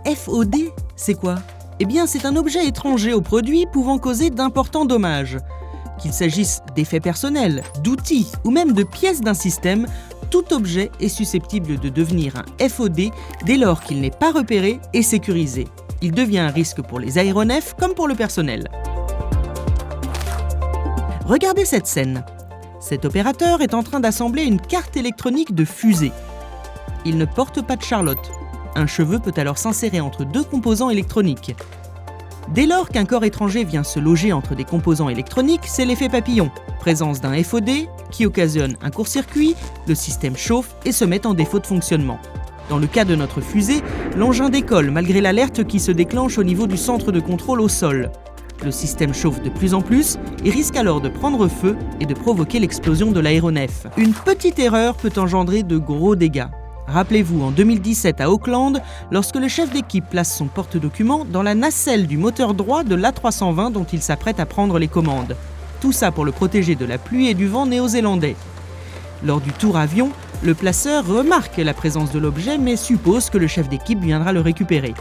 FOD, c'est quoi ? Eh bien, c'est un objet étranger au produit pouvant causer d'importants dommages. Qu'il s'agisse d'effets personnels, d'outils ou même de pièces d'un système, tout objet est susceptible de devenir un FOD dès lors qu'il n'est pas repéré et sécurisé. Il devient un risque pour les aéronefs comme pour le personnel. Regardez cette scène. Cet opérateur est en train d'assembler une carte électronique de fusée. Il ne porte pas de charlotte. Un cheveu peut alors s'insérer entre deux composants électroniques. Dès lors qu'un corps étranger vient se loger entre des composants électroniques, c'est l'effet papillon. Présence d'un FOD qui occasionne un court-circuit, le système chauffe et se met en défaut de fonctionnement. Dans le cas de notre fusée, l'engin décolle malgré l'alerte qui se déclenche au niveau du centre de contrôle au sol. Le système chauffe de plus en plus et risque alors de prendre feu et de provoquer l'explosion de l'aéronef. Une petite erreur peut engendrer de gros dégâts. Rappelez-vous, en 2017 à Auckland, lorsque le chef d'équipe place son porte-documents dans la nacelle du moteur droit de l'A320 dont il s'apprête à prendre les commandes. Tout ça pour le protéger de la pluie et du vent néo-zélandais. Lors du tour avion, le placeur remarque la présence de l'objet mais suppose que le chef d'équipe viendra le récupérer.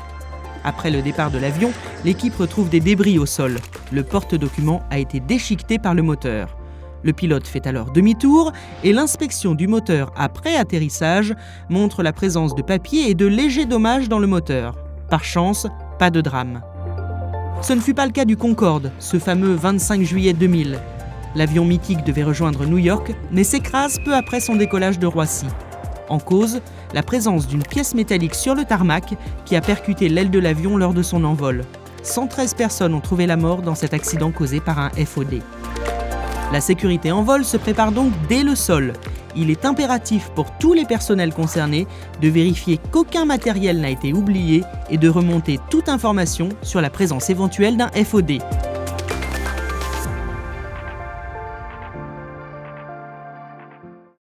Après le départ de l'avion, l'équipe retrouve des débris au sol. Le porte-documents a été déchiqueté par le moteur. Le pilote fait alors demi-tour et l'inspection du moteur après atterrissage montre la présence de papier et de légers dommages dans le moteur. Par chance, pas de drame. Ce ne fut pas le cas du Concorde, ce fameux 25 juillet 2000. L'avion mythique devait rejoindre New York, mais s'écrase peu après son décollage de Roissy. En cause, la présence d'une pièce métallique sur le tarmac qui a percuté l'aile de l'avion lors de son envol. 113 personnes ont trouvé la mort dans cet accident causé par un FOD. La sécurité en vol se prépare donc dès le sol. Il est impératif pour tous les personnels concernés de vérifier qu'aucun matériel n'a été oublié et de remonter toute information sur la présence éventuelle d'un FOD.